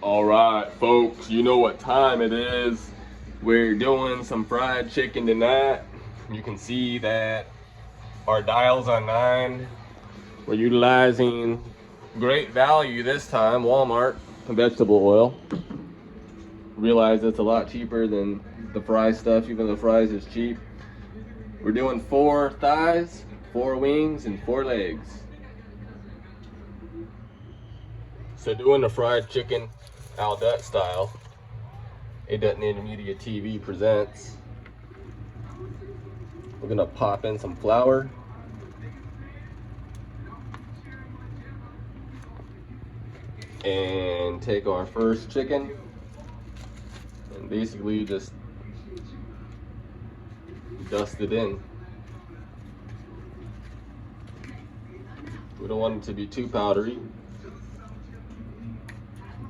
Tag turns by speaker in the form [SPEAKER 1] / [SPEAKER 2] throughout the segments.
[SPEAKER 1] All right, folks, you know what time it is. We're doing some fried chicken tonight. You can see that our dial's on 9. We're utilizing great value this time, Walmart vegetable oil. Realize it's a lot cheaper than the fry stuff, even though fries is cheap. We're doing 4 thighs, 4 wings, and 4 legs. So doing the fried chicken al dente style, MediaT.V presents. We're gonna pop in some flour. And take our first chicken and basically just dust it in. We don't want it to be too powdery,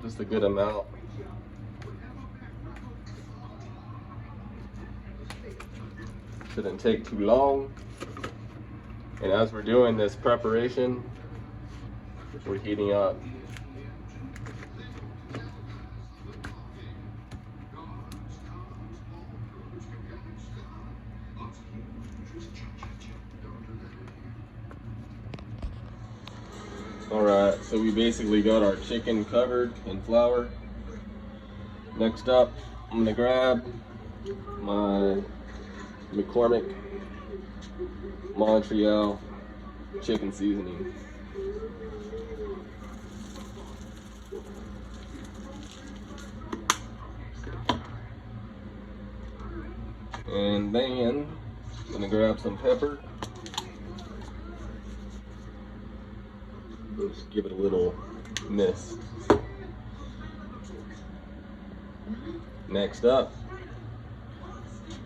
[SPEAKER 1] just a good amount. Shouldn't take too long. And as we're doing this preparation, we're heating up. Alright, so we basically got our chicken covered in flour. Next up, I'm gonna grab my McCormick Montreal chicken seasoning. And then I'm gonna grab some pepper. Just give it a little miss. Next up,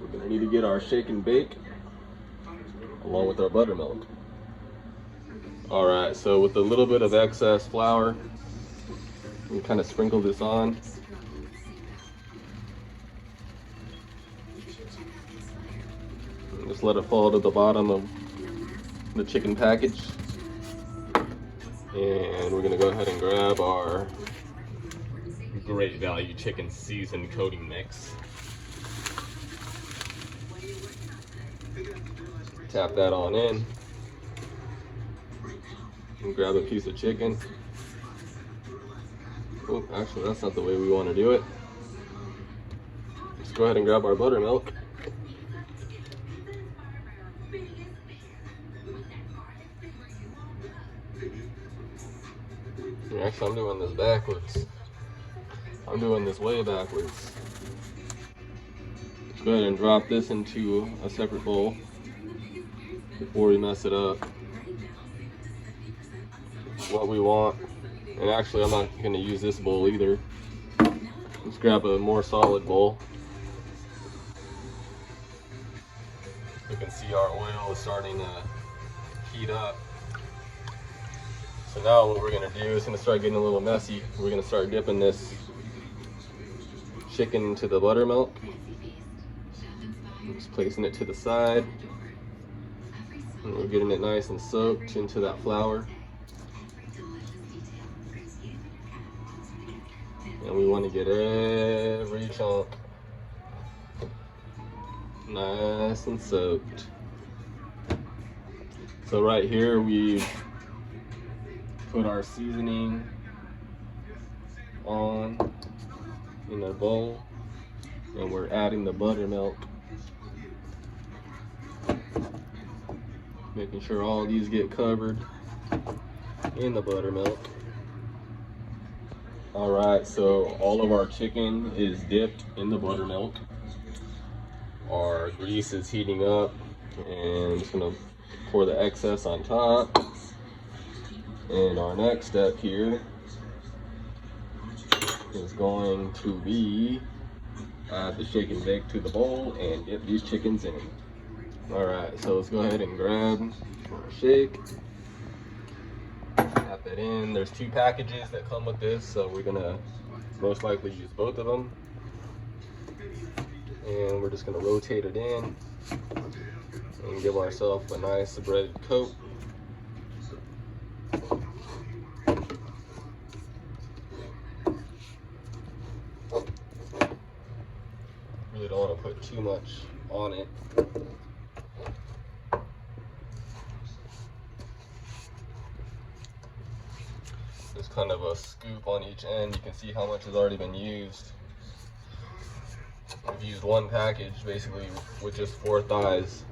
[SPEAKER 1] we're gonna need to get our shake and bake along with our buttermilk. Alright, so with a little bit of excess flour, we kind of sprinkle this on. And just let it fall to the bottom of the chicken package. And we're gonna go ahead and grab our great value chicken seasoned coating mix. Tap that on in. And grab a piece of chicken. Oh, actually that's not the way we want to do it. Let's go ahead and grab our buttermilk. Actually, I'm doing this backwards. I'm doing this way backwards. Let's go ahead and drop this into a separate bowl before we mess it up. What we want, and actually I'm not going to use this bowl either. Let's grab a more solid bowl. You can see our oil is starting to heat up. So now what we're gonna do is gonna start getting a little messy. We're gonna start dipping this chicken into the buttermilk. Just placing it to the side. And we're getting it nice and soaked into that flour. And we want to get every chunk nice and soaked. So right here we've put our seasoning on in a bowl, and we're adding the buttermilk, making sure all these get covered in the buttermilk. Alright, so all of our chicken is dipped in the buttermilk. Our grease is heating up, and I'm just gonna pour the excess on top. And our next step here is going to be add the shake and bake to the bowl and dip these chickens in. Alright, so let's go ahead and grab our shake. Tap it in. There's 2 packages that come with this, so we're gonna most likely use both of them. And we're just gonna rotate it in and give ourselves a nice breaded coat. put too much on it. There's kind of a scoop on each end. You can see how much has already been used. I've used one package basically with just 4 thighs.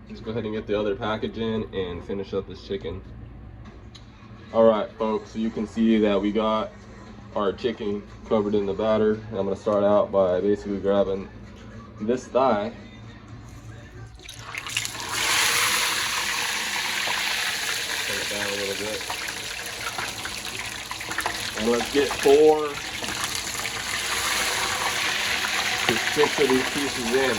[SPEAKER 1] Let's go ahead and get the other package in and finish up this chicken. Alright folks, so you can see that we got our chicken covered in the batter. And I'm going to start out by basically grabbing this thigh. Turn it down a little bit. And let's get 4 to 6 of these pieces in.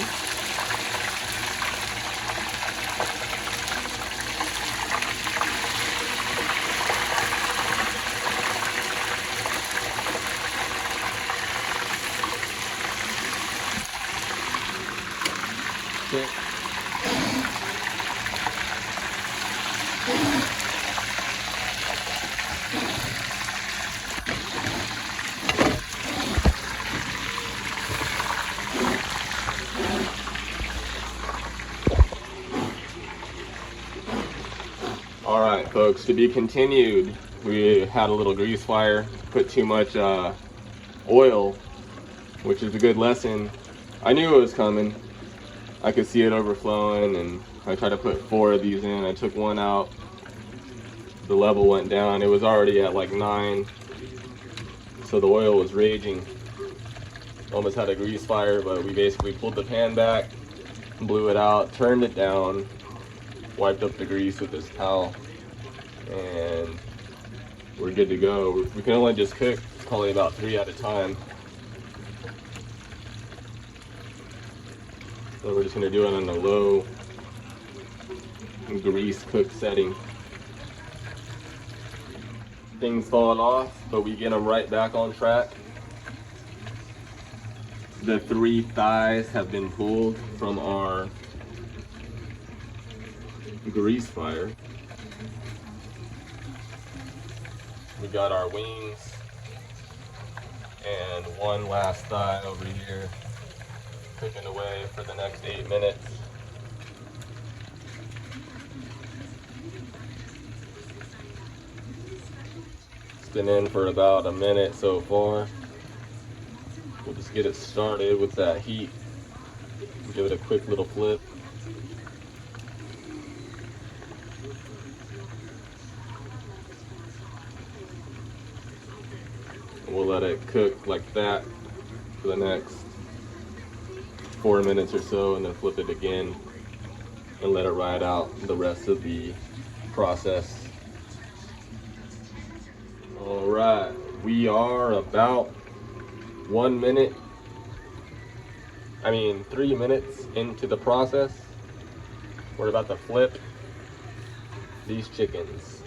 [SPEAKER 1] Alright folks, to be continued. We had a little grease fire, put too much oil, which is a good lesson. I knew it was coming. I could see it overflowing, and I tried to put 4 of these in. I took one out, the level went down. It was already at like 9, so the oil was raging. Almost had a grease fire, but we basically pulled the pan back, blew it out, turned it down, wiped up the grease with this towel, and we're good to go. We can only just cook probably about 3 at a time. So we're just going to do it on a low grease cook setting. Things falling off, but we get them right back on track. The 3 thighs have been pulled from our grease fire. We got our wings and one last thigh over here cooking away for the next 8 minutes. It's been in for about a minute so far. We'll just get it started with that heat. Give it a quick little flip. We'll let it cook like that for the next 4 minutes or so, and then flip it again and let it ride out the rest of the process. All right, we are about 3 minutes into the process. We're about to flip these chickens.